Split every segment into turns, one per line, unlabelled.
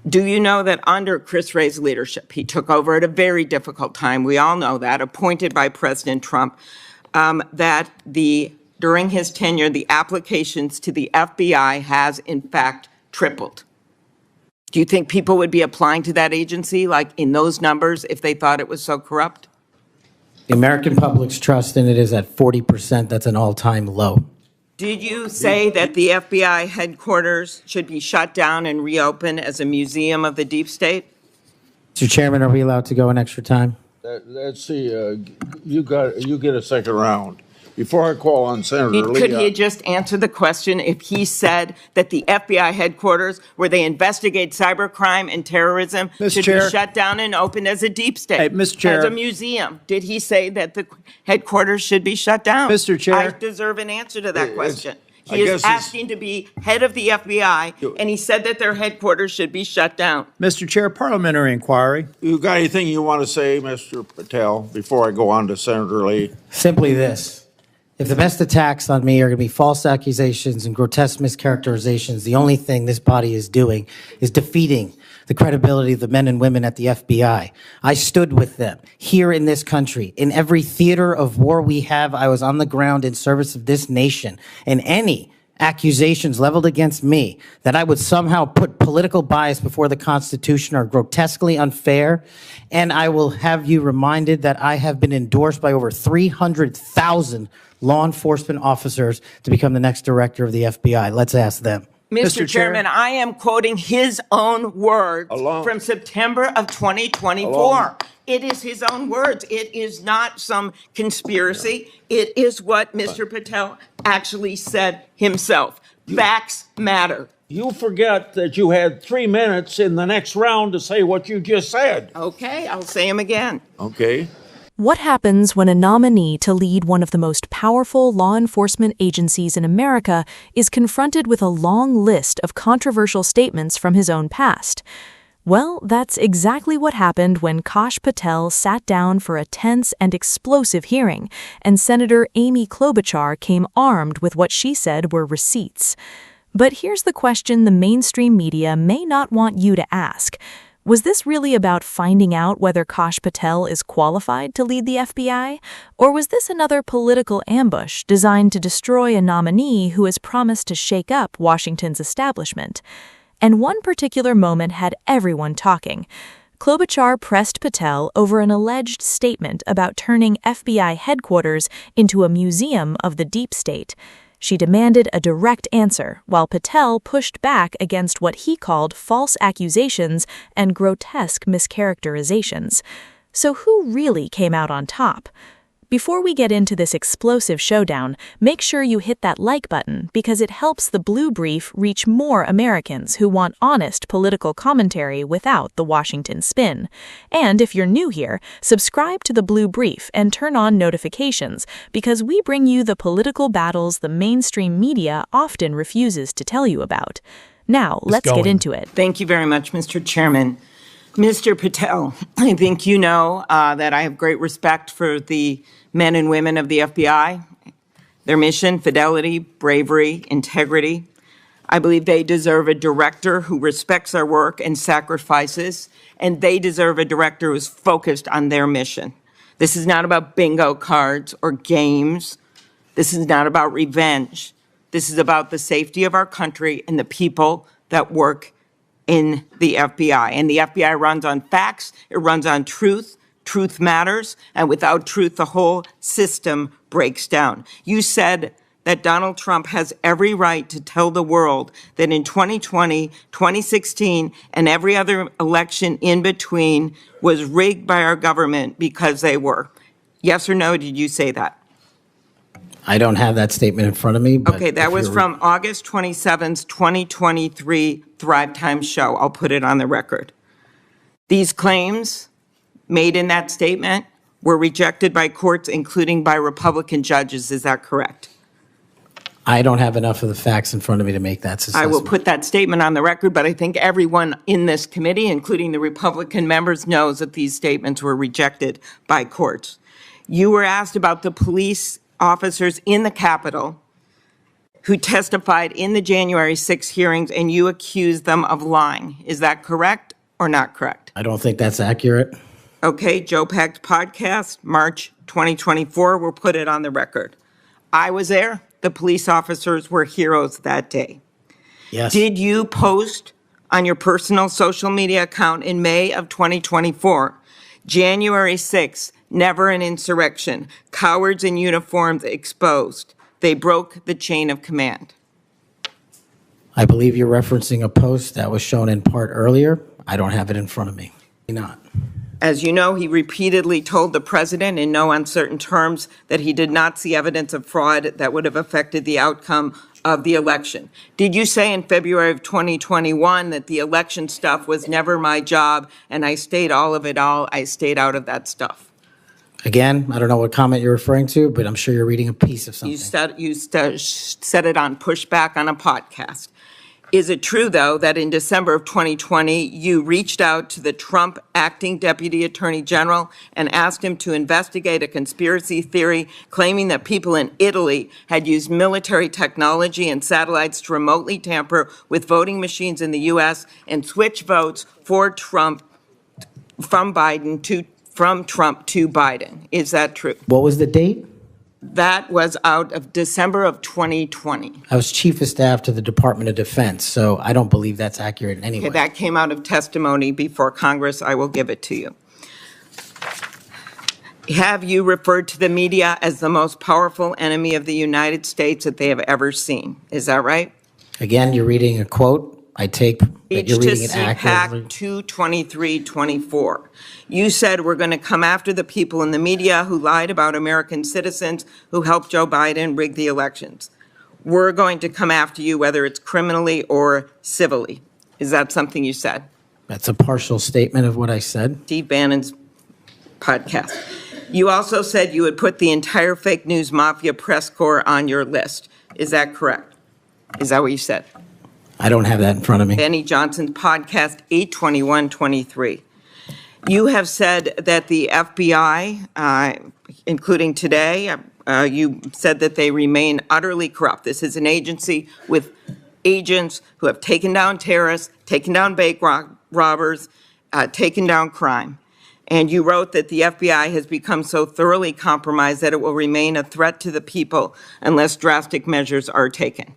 Do you know that under Chris Wray's leadership, he took over at a very difficult time, we all know that, appointed by President Trump, that during his tenure, the applications to the FBI has in fact tripled? Do you think people would be applying to that agency like in those numbers if they thought it was so corrupt?
The American public's trust in it is at 40%. That's an all-time low.
Did you say that the FBI headquarters should be shut down and reopened as a museum of the deep state?
Mr. Chairman, are we allowed to go an extra time?
Let's see, you get a second round. Before I call on Senator Lee.
Could he just answer the question if he said that the FBI headquarters, where they investigate cybercrime and terrorism, should be shut down and opened as a deep state,
Hey, Mr. Chair.
as a museum? Did he say that the headquarters should be shut down?
Mr. Chair.
I deserve an answer to that question. He is asking to be head of the FBI, and he said that their headquarters should be shut down.
Mr. Chair, parliamentary inquiry.
You got anything you want to say, Mr. Patel, before I go on to Senator Lee?
Simply this. If the best attacks on me are going to be false accusations and grotesque mischaracterizations, the only thing this body is doing is defeating the credibility of the men and women at the FBI. I stood with them here in this country. In every theater of war we have, I was on the ground in service of this nation. And any accusations leveled against me that I would somehow put political bias before the Constitution are grotesquely unfair. And I will have you reminded that I have been endorsed by over 300,000 law enforcement officers to become the next director of the FBI. Let's ask them.
Mr. Chairman, I am quoting his own words from September of 2024. It is his own words. It is not some conspiracy. It is what Mr. Patel actually said himself. Facts matter.
You forget that you had 3 minutes in the next round to say what you just said.
Okay, I'll say them again.
Okay.
What happens when a nominee to lead one of the most powerful law enforcement agencies in America is confronted with a long list of controversial statements from his own past? Well, that's exactly what happened when Kash Patel sat down for a tense and explosive hearing, and Senator Amy Klobuchar came armed with what she said were receipts. But here's the question the mainstream media may not want you to ask. Was this really about finding out whether Kash Patel is qualified to lead the FBI? Or was this another political ambush designed to destroy a nominee who has promised to shake up Washington's establishment? And one particular moment had everyone talking. Klobuchar pressed Patel over an alleged statement about turning FBI headquarters into a museum of the deep state. She demanded a direct answer, while Patel pushed back against what he called false accusations and grotesque mischaracterizations. So who really came out on top? Before we get into this explosive showdown, make sure you hit that like button because it helps the Blue Brief reach more Americans who want honest political commentary without the Washington spin. And if you're new here, subscribe to the Blue Brief and turn on notifications because we bring you the political battles the mainstream media often refuses to tell you about. Now, let's get into it.
Thank you very much, Mr. Chairman. Mr. Patel, I think you know that I have great respect for the men and women of the FBI, their mission, fidelity, bravery, integrity. I believe they deserve a director who respects our work and sacrifices, and they deserve a director who's focused on their mission. This is not about bingo cards or games. This is not about revenge. This is about the safety of our country and the people that work in the FBI. And the FBI runs on facts, it runs on truth. Truth matters, and without truth, the whole system breaks down. You said that Donald Trump has every right to tell the world that in 2020, 2016, and every other election in between was rigged by our government because they were. Yes or no, did you say that?
I don't have that statement in front of me. But
okay, that was from August 27th, 2023 Thrive Time show. I'll put it on the record. These claims made in that statement were rejected by courts, including by Republican judges. Is that correct?
I don't have enough of the facts in front of me to make that assessment.
I will put that statement on the record, but I think everyone in this committee, including the Republican members, knows that these statements were rejected by courts. You were asked about the police officers in the Capitol who testified in the January 6 hearings, and you accused them of lying. Is that correct or not correct?
I don't think that's accurate.
Okay, Joe Pack's podcast, March 2024, we'll put it on the record. I was there. The police officers were heroes that day.
Yes.
Did you post on your personal social media account in May of 2024, January 6th, never an insurrection, cowards in uniforms exposed. They broke the chain of command.
I believe you're referencing a post that was shown in part earlier. I don't have it in front of me. Not.
As you know, he repeatedly told the president in no uncertain terms that he did not see evidence of fraud that would have affected the outcome of the election. Did you say in February of 2021 that the election stuff was never my job and I stayed out of that stuff?
Again, I don't know what comment you're referring to, but I'm sure you're reading a piece of something.
You said it on Pushback on a podcast. Is it true, though, that in December of 2020, you reached out to the Trump acting deputy attorney general and asked him to investigate a conspiracy theory claiming that people in Italy had used military technology and satellites to remotely tamper with voting machines in the U.S. and switch votes for Trump from Trump to Biden? Is that true?
What was the date?
That was out of December of 2020.
I was chief of staff to the Department of Defense, so I don't believe that's accurate in any way.
Okay, that came out of testimony before Congress. I will give it to you. Have you referred to the media as the most powerful enemy of the United States that they have ever seen? Is that right?
Again, you're reading a quote. I take that you're reading it
CPAC
accurately.
22324. You said we're going to come after the people in the media who lied about American citizens who helped Joe Biden rig the elections. We're going to come after you whether it's criminally or civilly. Is that something you said?
That's a partial statement of what I said.
Steve Bannon's podcast. You also said you would put the entire fake news mafia press corps on your list. Is that correct? Is that what you said?
I don't have that in front of me.
Benny Johnson's podcast, 82123. You have said that the FBI, including today, you said that they remain utterly corrupt. This is an agency with agents who have taken down terrorists, taken down bank robbers, taken down crime. And you wrote that the FBI has become so thoroughly compromised that it will remain a threat to the people unless drastic measures are taken.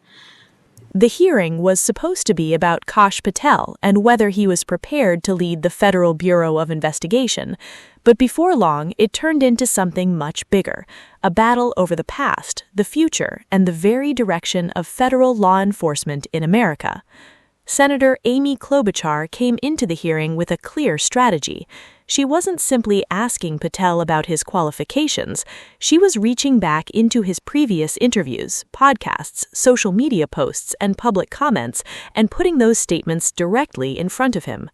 The hearing was supposed to be about Kash Patel and whether he was prepared to lead the Federal Bureau of Investigation. But before long, it turned into something much bigger, a battle over the past, the future, and the very direction of federal law enforcement in America. Senator Amy Klobuchar came into the hearing with a clear strategy. She wasn't simply asking Patel about his qualifications. She was reaching back into his previous interviews, podcasts, social media posts, and public comments, and putting those statements directly in front of him.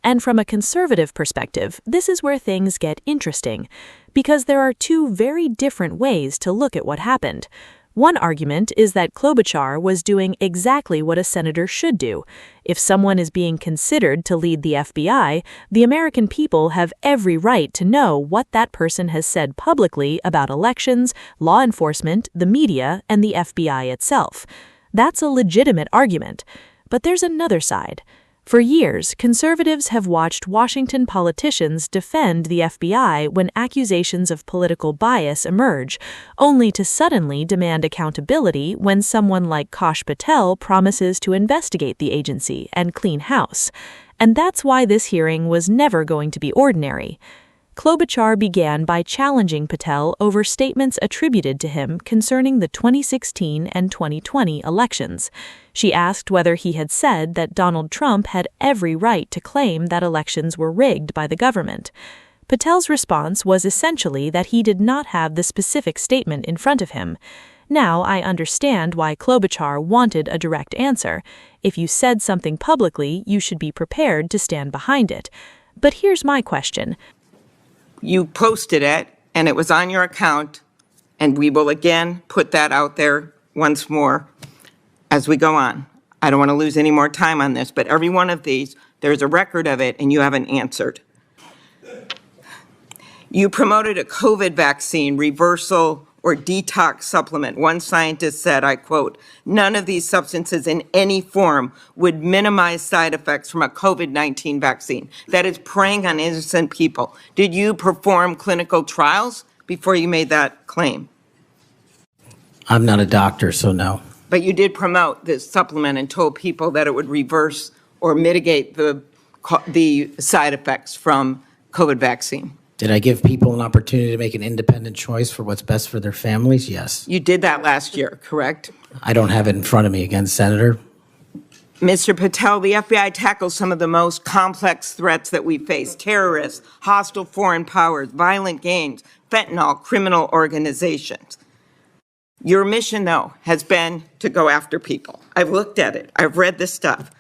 And from a conservative perspective, this is where things get interesting, because there are two very different ways to look at what happened. One argument is that Klobuchar was doing exactly what a senator should do. If someone is being considered to lead the FBI, the American people have every right to know what that person has said publicly about elections, law enforcement, the media, and the FBI itself. That's a legitimate argument. But there's another side. For years, conservatives have watched Washington politicians defend the FBI when accusations of political bias emerge, only to suddenly demand accountability when someone like Kash Patel promises to investigate the agency and clean house. And that's why this hearing was never going to be ordinary. Klobuchar began by challenging Patel over statements attributed to him concerning the 2016 and 2020 elections. She asked whether he had said that Donald Trump had every right to claim that elections were rigged by the government. Patel's response was essentially that he did not have the specific statement in front of him. Now I understand why Klobuchar wanted a direct answer. If you said something publicly, you should be prepared to stand behind it. But here's my question.
You posted it, and it was on your account, and we will again put that out there once more as we go on. I don't want to lose any more time on this, but every one of these, there's a record of it, and you haven't answered. You promoted a COVID vaccine reversal or detox supplement. One scientist said, I quote, "None of these substances in any form would minimize side effects from a COVID-19 vaccine." That is preying on innocent people. Did you perform clinical trials before you made that claim?
I'm not a doctor, so no.
But you did promote this supplement and told people that it would reverse or mitigate the side effects from COVID vaccine.
Did I give people an opportunity to make an independent choice for what's best for their families? Yes.
You did that last year, correct?
I don't have it in front of me again, Senator.
Mr. Patel, the FBI tackles some of the most complex threats that we face: terrorists, hostile foreign powers, violent gangs, fentanyl, criminal organizations. Your mission, though, has been to go after people. I've looked at it. I've read this stuff.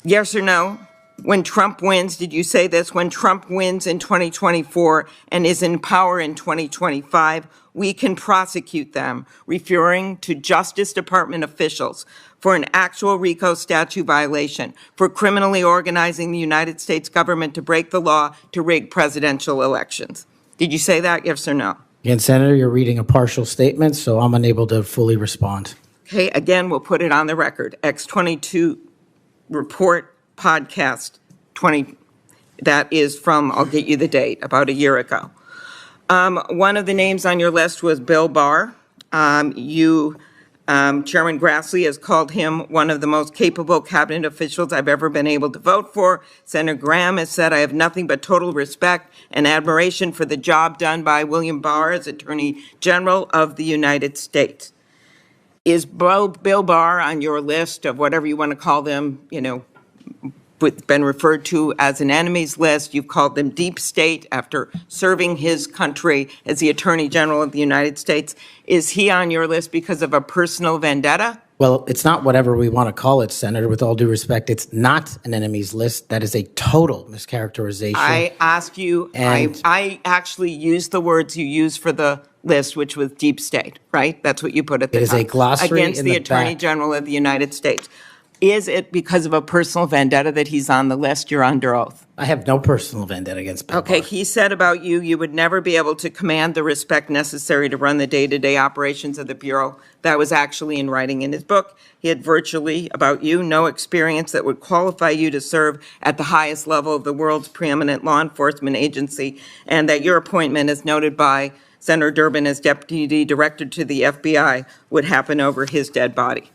Yes or no? When Trump wins, did you say this? When Trump wins in 2024 and is in power in 2025, we can prosecute them, referring to Justice Department officials, for an actual RICO statute violation, for criminally organizing the United States government to break the law to rig presidential elections. Did you say that, yes or no?
Again, Senator, you're reading a partial statement, so I'm unable to fully respond.
Okay, again, we'll put it on the record. X22 report podcast 20, that is from, I'll get you the date, about a year ago. One of the names on your list was Bill Barr. Chairman Grassley has called him one of the most capable cabinet officials I've ever been able to vote for. Senator Graham has said, "I have nothing but total respect and admiration for the job done by William Barr as Attorney General of the United States." Is Bill Barr on your list of whatever you want to call them, been referred to as an enemies list? You've called them deep state after serving his country as the Attorney General of the United States. Is he on your list because of a personal vendetta?
Well, it's not whatever we want to call it, Senator. With all due respect, it's not an enemies list. That is a total mischaracterization.
I ask you, I actually used the words you used for the list, which was deep state, right? That's what you put at the top.
It is a glossary
against
in
the
the
Attorney
back.
General of the United States. Is it because of a personal vendetta that he's on the list? You're under oath.
I have no personal vendetta against Bill
Okay,
Barr.
he said about you, you would never be able to command the respect necessary to run the day-to-day operations of the Bureau. That was actually in writing in his book. He had virtually, about you, no experience that would qualify you to serve at the highest level of the world's preeminent law enforcement agency, and that your appointment, as noted by Senator Durbin as Deputy Director to the FBI, would happen over his dead body.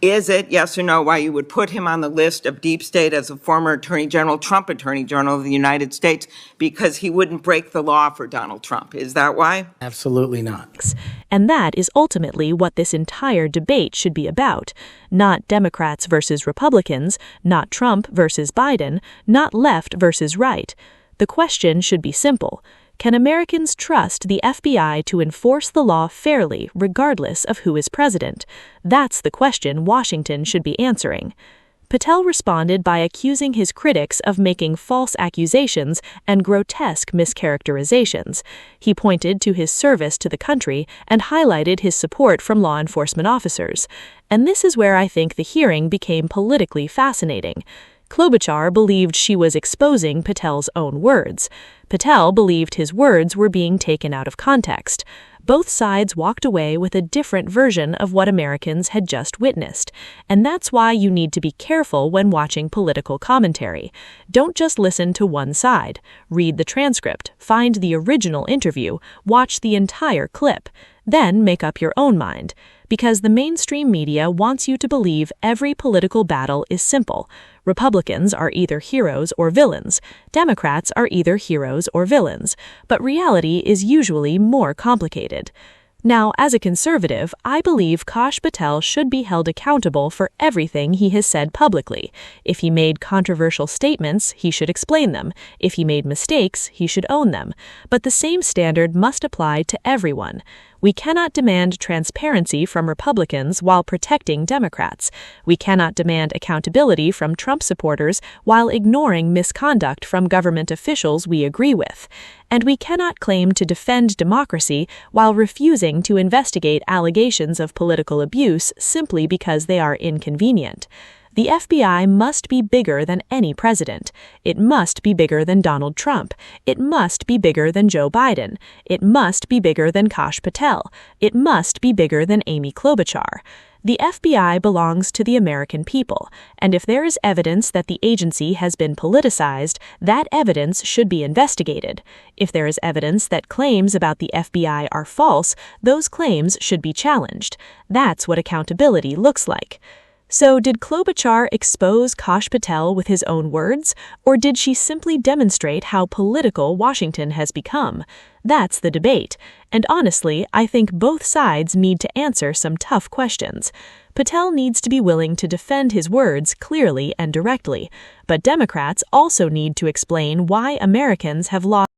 Is it, yes or no, why you would put him on the list of deep state as a former Attorney General, Trump Attorney General of the United States, because he wouldn't break the law for Donald Trump? Is that why?
Absolutely not.
And that is ultimately what this entire debate should be about. Not Democrats versus Republicans, not Trump versus Biden, not left versus right. The question should be simple. Can Americans trust the FBI to enforce the law fairly, regardless of who is president? That's the question Washington should be answering. Patel responded by accusing his critics of making false accusations and grotesque mischaracterizations. He pointed to his service to the country and highlighted his support from law enforcement officers. And this is where I think the hearing became politically fascinating. Klobuchar believed she was exposing Patel's own words. Patel believed his words were being taken out of context. Both sides walked away with a different version of what Americans had just witnessed. And that's why you need to be careful when watching political commentary. Don't just listen to one side. Read the transcript, find the original interview, watch the entire clip. Then make up your own mind. Because the mainstream media wants you to believe every political battle is simple. Republicans are either heroes or villains. Democrats are either heroes or villains. But reality is usually more complicated. Now, as a conservative, I believe Kash Patel should be held accountable for everything he has said publicly. If he made controversial statements, he should explain them. If he made mistakes, he should own them. But the same standard must apply to everyone. We cannot demand transparency from Republicans while protecting Democrats. We cannot demand accountability from Trump supporters while ignoring misconduct from government officials we agree with. And we cannot claim to defend democracy while refusing to investigate allegations of political abuse simply because they are inconvenient. The FBI must be bigger than any president. It must be bigger than Donald Trump. It must be bigger than Joe Biden. It must be bigger than Kash Patel. It must be bigger than Amy Klobuchar. The FBI belongs to the American people, and if there is evidence that the agency has been politicized, that evidence should be investigated. If there is evidence that claims about the FBI are false, those claims should be challenged. That's what accountability looks like. So, did Klobuchar expose Kash Patel with his own words, or did she simply demonstrate how political Washington has become? That's the debate, and honestly, I think both sides need to answer some tough questions. Patel needs to be willing to defend his words clearly and directly, but Democrats also need to explain why Americans have lost